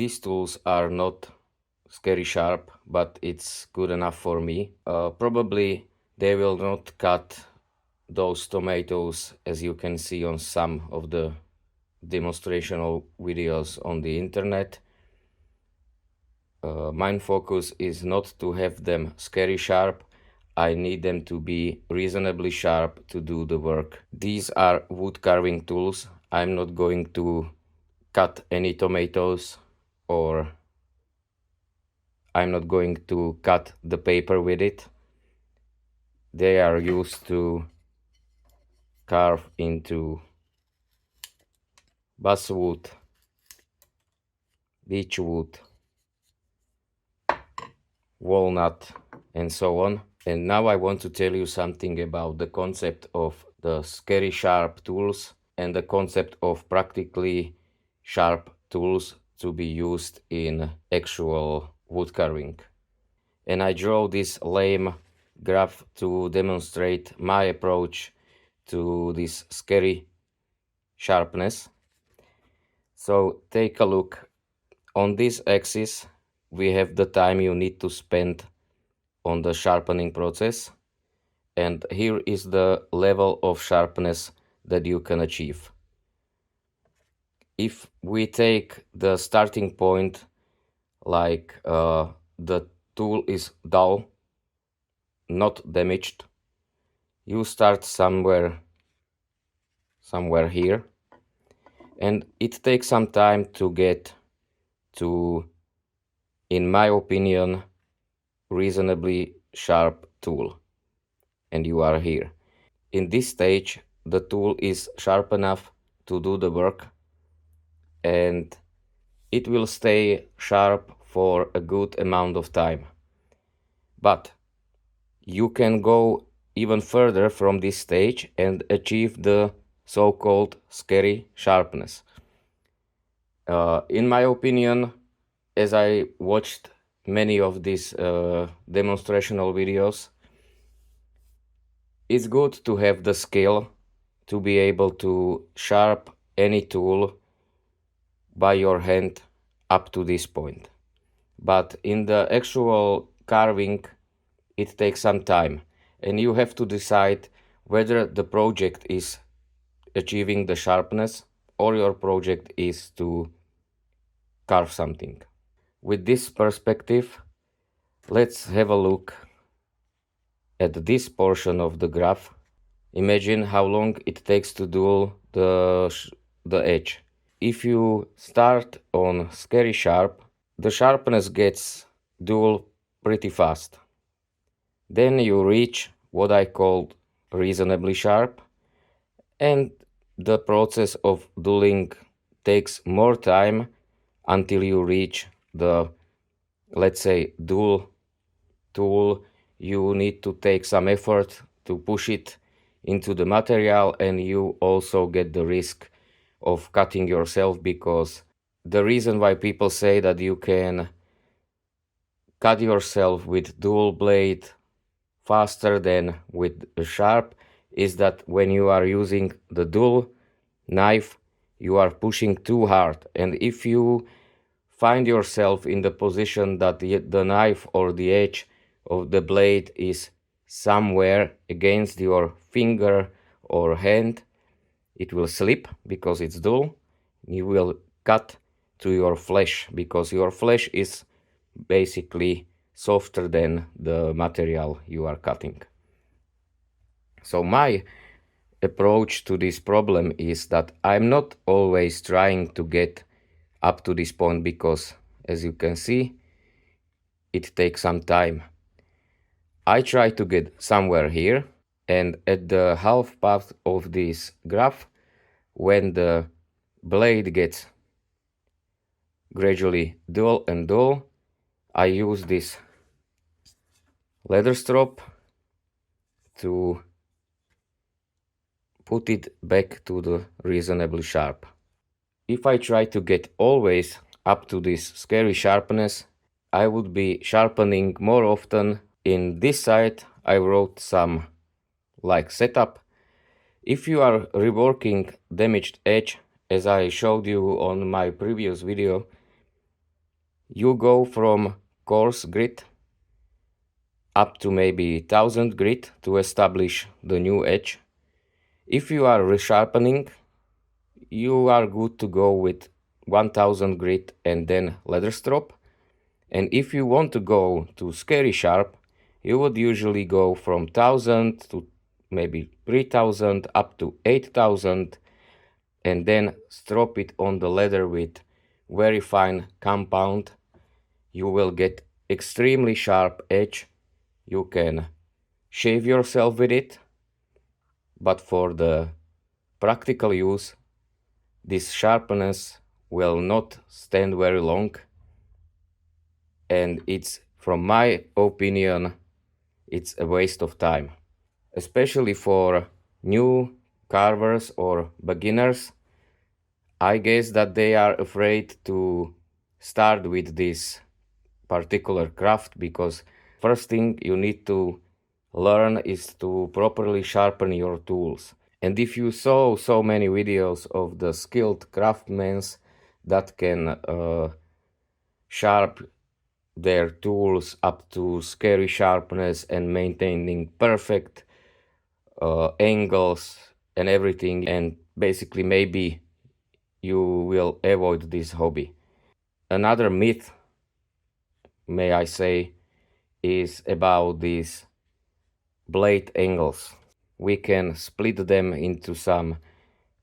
These tools are not scary sharp, but it's good enough for me. Probably they will not cut those tomatoes as you can see on some of the demonstrational videos on the internet. My focus is not to have them scary sharp. I need them to be reasonably sharp to do the work. These are wood carving tools. I'm not going to cut any tomatoes, or I'm not going to cut the paper with it. They are used to carve into basswood, beechwood, walnut, and so on. And now I want to tell you something about the concept of the scary sharp tools and the concept of practically sharp tools to be used in actual wood carving. And I draw this lame graph to demonstrate my approach to this scary sharpness. So take a look. On this axis we have the time you need to spend on the sharpening process, and here is the level of sharpness that you can achieve. If we take the starting point like the tool is dull, not damaged, you start somewhere here, and it takes some time to get to, in my opinion, reasonably sharp tool, and you are here. In this stage the tool is sharp enough to do the work, and it will stay sharp for a good amount of time. But you can go even further from this stage and achieve the so-called scary sharpness. In my opinion, as I watched many of these demonstrational videos, it's good to have the skill to be able to sharp any tool by your hand up to this point. But in the actual carving, it takes some time, and you have to decide whether the project is achieving the sharpness or your project is to carve something. With this perspective, let's have a look at this portion of the graph. Imagine how long it takes to do the edge. If you start on scary sharp, the sharpness gets dull pretty fast. Then you reach what I call reasonably sharp, and the process of dulling takes more time until you reach the, let's say, dull tool. You need to take some effort to push it into the material, and you also get the risk of cutting yourself, because the reason why people say that you can cut yourself with dull blade faster than with a sharp is that when you are using the dull knife, you are pushing too hard, and if you find yourself in the position that the knife or the edge of the blade is somewhere against your finger or hand, it will slip because it's dull. You will cut to your flesh because your flesh is basically softer than the material you are cutting. So my approach to this problem is that I'm not always trying to get up to this point, because as you can see, it takes some time. I try to get somewhere here, and at the half path of this graph, when the blade gets gradually dull and dull, I use this leather strop to put it back to the reasonably sharp. If I try to get always up to this scary sharpness, I would be sharpening more often. In this side I wrote some like setup. If you are reworking damaged edge, as I showed you on my previous video, You go from coarse grit up to maybe 1000 grit to establish the new edge. If you are resharpening, you are good to go with 1000 grit and then leather strop. And if you want to go to scary sharp, you would usually go from 1000 to maybe 3000 up to 8000 and then strop it on the leather with very fine compound. You will get extremely sharp edge. You can shave yourself with it, but for the practical use, this sharpness will not stand very long, and it's, from my opinion, it's a waste of time, especially for new carvers or beginners. I guess that they are afraid to start with this particular craft because first thing you need to learn is to properly sharpen your tools. And if you saw so many videos of the skilled craftsmen that can sharp their tools up to scary sharpness and maintaining perfect angles and everything, and basically maybe you will avoid this hobby. Another myth, may I say, is about these blade angles. We can split them into some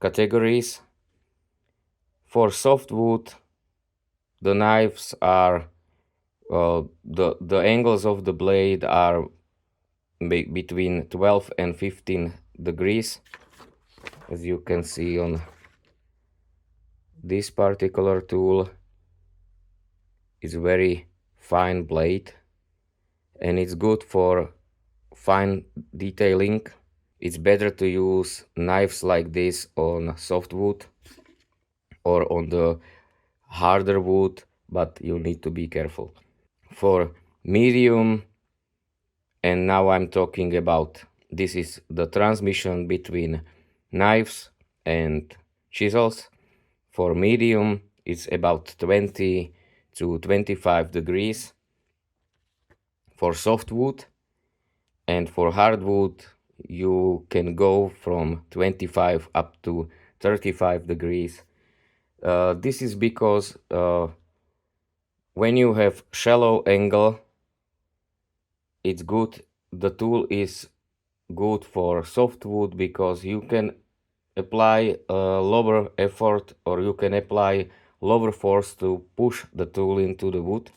categories. For softwood, the knives are the angles of the blade are between 12 and 15 degrees, as you can see on this particular tool. Is very fine blade and it's good for fine detailing. It's better to use knives like this on softwood or on the harder wood, but you need to be careful. For medium, and now I'm talking about, this is the transmission between knives and chisels. For medium, it's about 20 to 25 degrees for softwood, and for hardwood you can go from 25 up to 35 degrees. This is because when you have shallow angle, it's good. The tool is good for softwood because you can apply lower effort, or you can apply lower force to push the tool into the wood.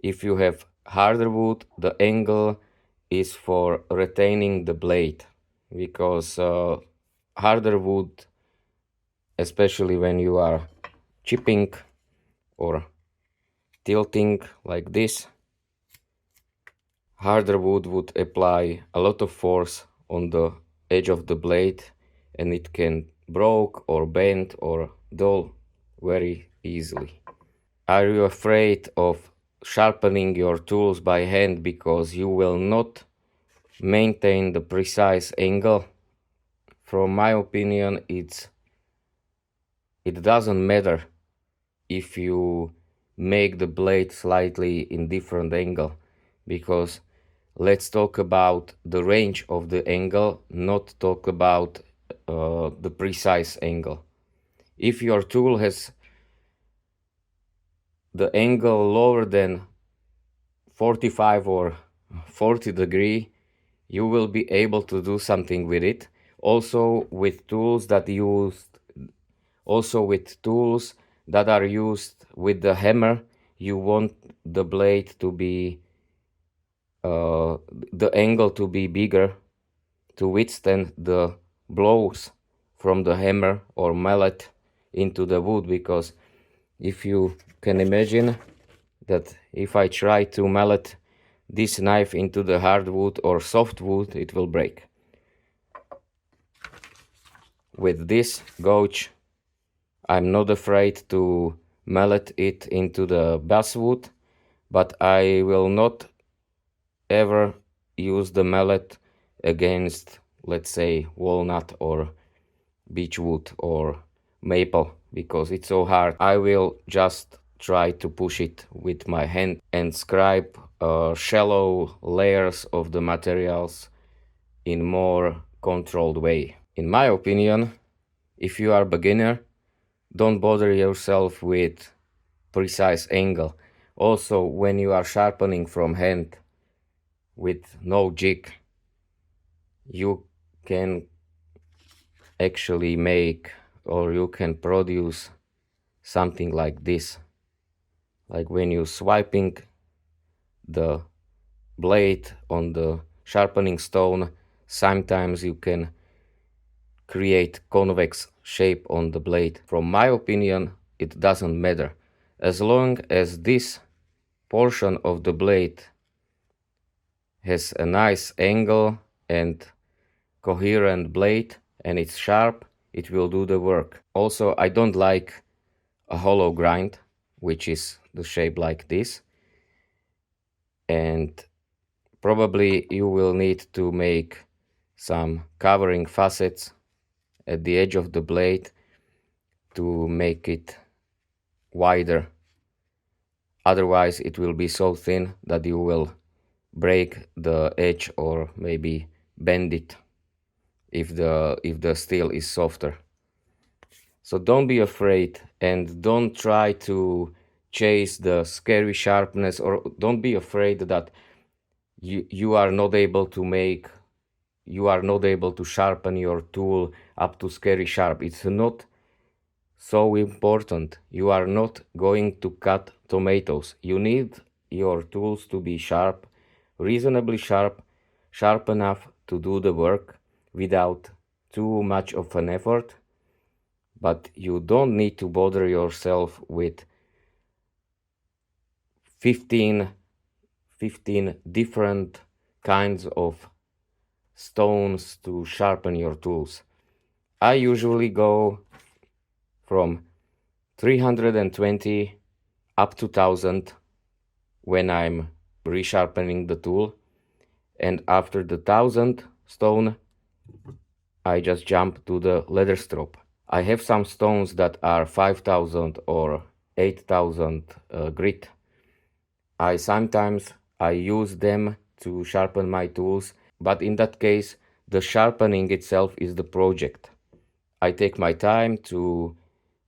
If you have harder wood, the angle is for retaining the blade, because harder wood, especially when you are chipping or tilting like this, harder wood would apply a lot of force on the edge of the blade and it can broke or bend or dull very easily. Are you afraid of sharpening your tools by hand because you will not maintain the precise angle? From my opinion, it doesn't matter if you make the blade slightly in different angle, because let's talk about the range of the angle, not talk about the precise angle. If your tool has the angle lower than 45 or 40 degree, you will be able to do something with it. Also with tools that are used with the hammer, you want the blade to be the angle to be bigger to withstand the blows from the hammer or mallet into the wood, because if you can imagine that if I try to mallet this knife into the hardwood or softwood, it will break. With this gouge, I'm not afraid to mallet it into the basswood, but I will not ever use the mallet against, let's say, walnut or beechwood or maple, because it's so hard. I will just try to push it with my hand and scrape shallow layers of the materials in more controlled way. In my opinion, if you are a beginner, don't bother yourself with precise angle. Also, when you are sharpening from hand with no jig, you can actually make, or you can produce something like this. Like when you swiping the blade on the sharpening stone, sometimes you can create convex shape on the blade. From my opinion, it doesn't matter. As long as this portion of the blade has a nice angle and coherent blade and it's sharp, it will do the work. Also, I don't like a hollow grind, which is the shape like this. And probably you will need to make some covering facets at the edge of the blade to make it wider. Otherwise it will be so thin that you will break the edge or maybe bend it if the steel is softer. So don't be afraid and don't try to chase the scary sharpness, or don't be afraid that you are not able to sharpen your tool up to scary sharp. It's not so important. You are not going to cut tomatoes. You need your tools to be sharp, reasonably sharp, sharp enough to do the work without too much of an effort. But you don't need to bother yourself with 15 different kinds of stones to sharpen your tools. I usually go from 320 up to 1000 when I'm resharpening the tool, and after the 1000 stone I just jump to the leather strop. I have some stones that are 5000 or 8000 grit. Sometimes I use them to sharpen my tools, but in that case the sharpening itself is the project. I take my time to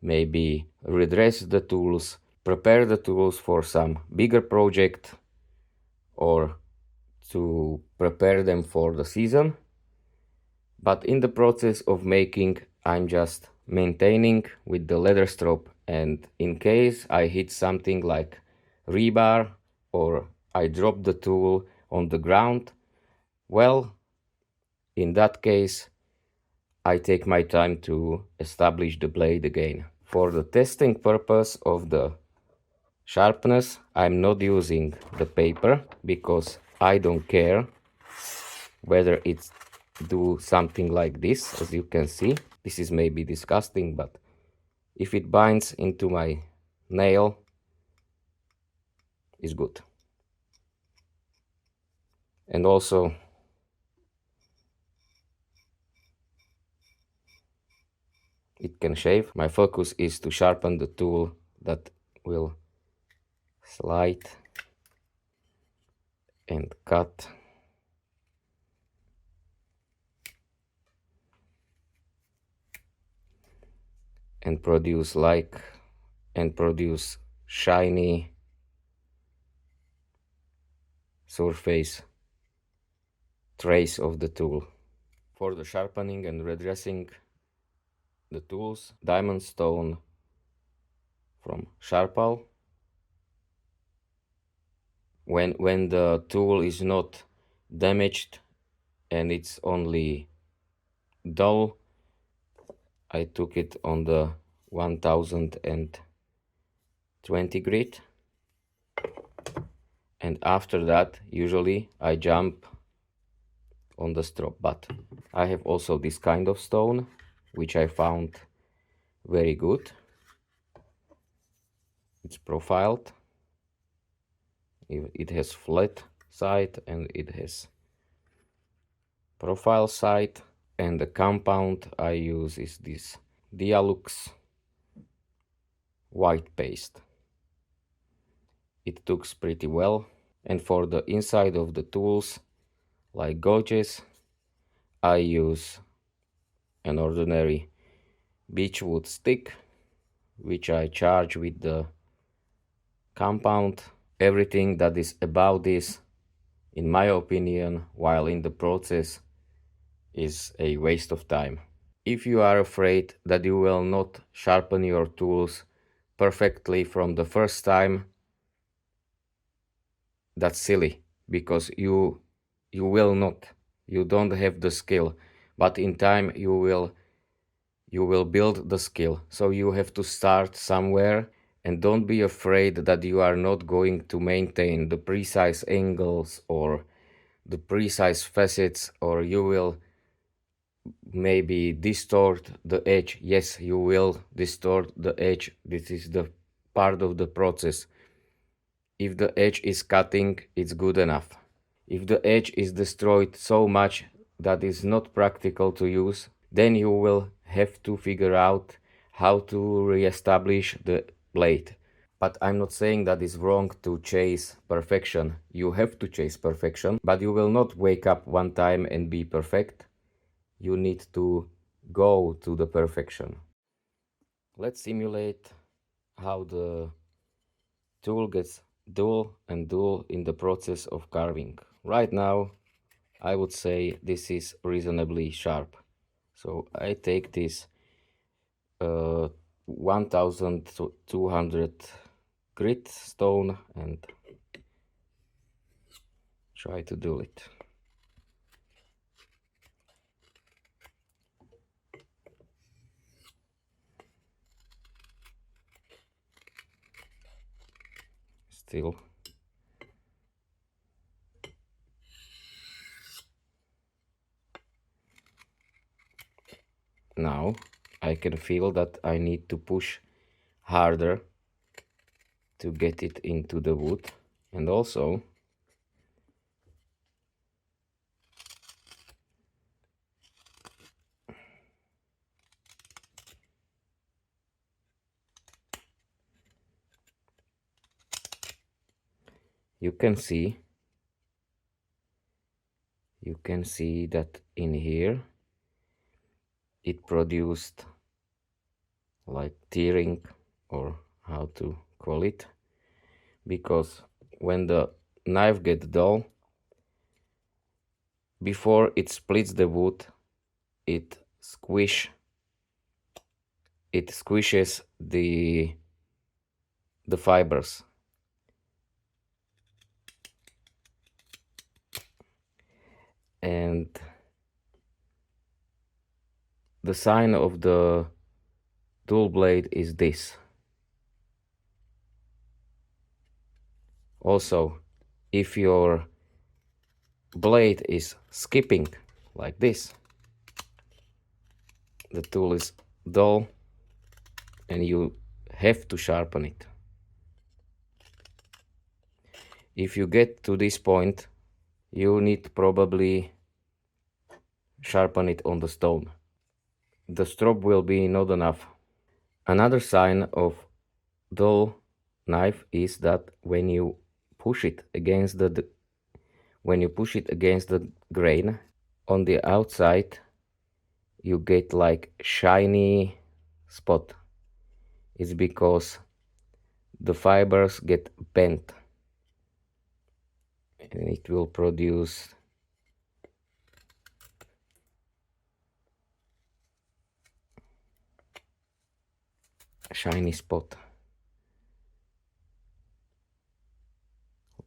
maybe redress the tools, prepare the tools for some bigger project, or to prepare them for the season. But in the process of making, I'm just maintaining with the leather strop, and in case I hit something like rebar or I drop the tool on the ground, well, in that case I take my time to establish the blade again. For the testing purpose of the sharpness, I'm not using the paper because I don't care whether it's do something like this. As you can see, this is maybe disgusting, but if it binds into my nail, it's good. And also it can shave. My focus is to sharpen the tool that will slide and cut and produce shiny surface trace of the tool. For the sharpening and redressing the tools, diamond stone from Sharpal. When the tool is not damaged and it's only dull, I took it on the 1020 grit, and after that usually I jump on the strop. But I have also this kind of stone which I found very good. It's profiled, it has flat side and it has profile side, and the compound I use is this Dialux white paste. it looks pretty well. And for the inside of the tools, like gouges, I use an ordinary beechwood stick, which I charge with the compound. Everything that is above this, in my opinion, while in the process, is a waste of time. If you are afraid that you will not sharpen your tools perfectly from the first time, that's silly, because you will not. You don't have the skill, but in time you will build the skill. So you have to start somewhere, and don't be afraid that you are not going to maintain the precise angles or the precise facets, or you will maybe distort the edge. Yes, you will distort the edge. This is the part of the process. If the edge is cutting, it's good enough. If the edge is destroyed so much that is not practical to use, then you will have to figure out how to re-establish the blade. But I'm not saying that it's wrong to chase perfection. You have to chase perfection, but you will not wake up one time and be perfect. You need to go to the perfection. Let's simulate how the tool gets dull and dull in the process of carving. Right now, I would say this is reasonably sharp. So I take this 1200 grit stone and try to do it. Still. Now I can feel that I need to push harder to get it into the wood, and also you can see that in here it produced like tearing, or how to call it, because when the knife gets dull, before it splits the wood, it squishes the fibers, and the sign of the tool blade is this. Also, if your blade is skipping like this, the tool is dull and you have to sharpen it. If you get to this point, you need to probably sharpen it on the stone. The strop will be not enough. Another sign of dull knife is that when you push it against the grain on the outside, you get like shiny spot. It's because the fibers get bent and it will produce a shiny spot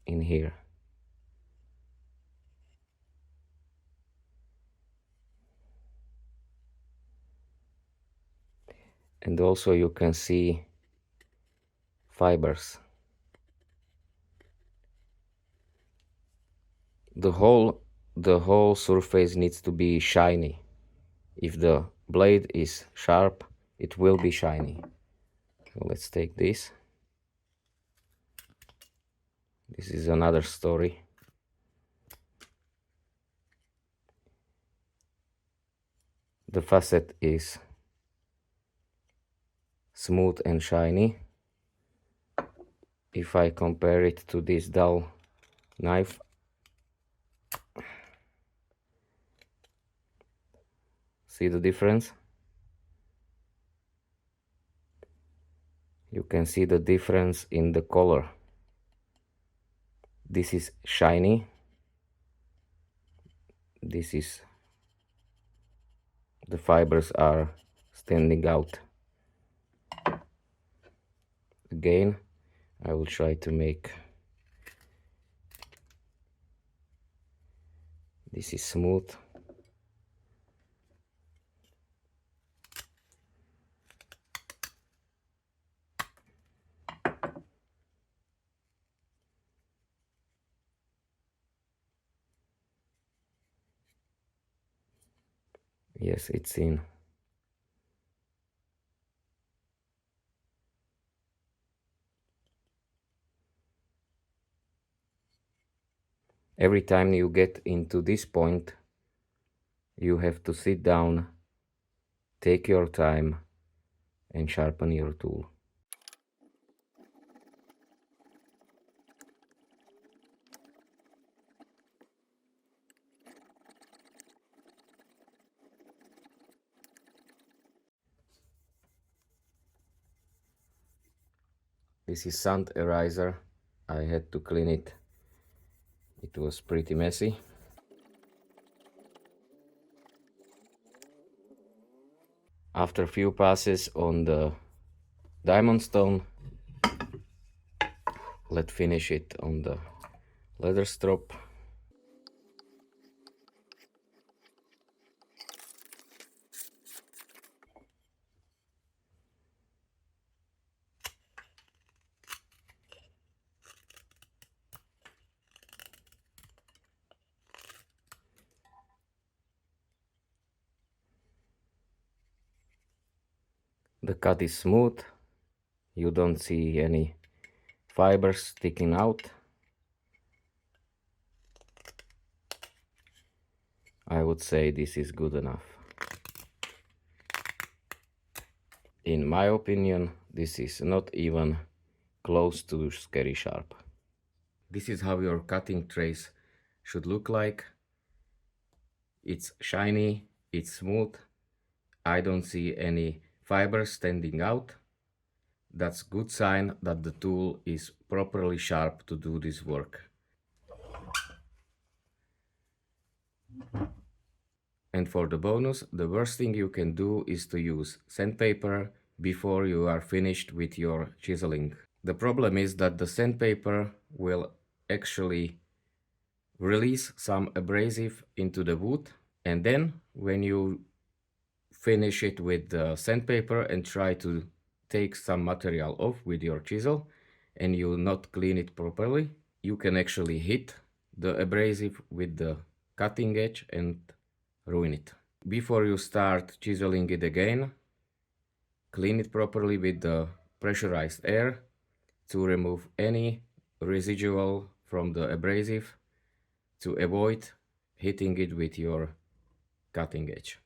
in here. And also you can see fibers. The whole surface needs to be shiny. If the blade is sharp, it will be shiny. So let's take this. This is another story. The facet is smooth and shiny. if I compare it to this dull knife, see the difference? You can see the difference in the color. This is shiny. This is, the fibers are standing out. Again, I will try to make this is smooth. Yes, it's in. Every time you get into this point, you have to sit down, take your time, and sharpen your tool. This is sand eraser. I had to clean it. It was pretty messy. After a few passes on the diamond stone, let's finish it on the leather strop. The cut is smooth. You don't see any fibers sticking out. I would say this is good enough. In my opinion, this is not even close to scary sharp. This is how your cutting trays should look like. It's shiny, it's smooth. I don't see any fibers standing out. That's good sign that the tool is properly sharp to do this work. And for the bonus, the worst thing you can do is to use sandpaper before you are finished with your chiseling. The problem is that the sandpaper will actually release some abrasive into the wood, and then when you finish it with the sandpaper and try to take some material off with your chisel and you not clean it properly, you can actually hit the abrasive with the cutting edge and ruin it. Before you start chiseling it again, clean it properly with the pressurized air to remove any residual from the abrasive, to avoid hitting it with your cutting edge.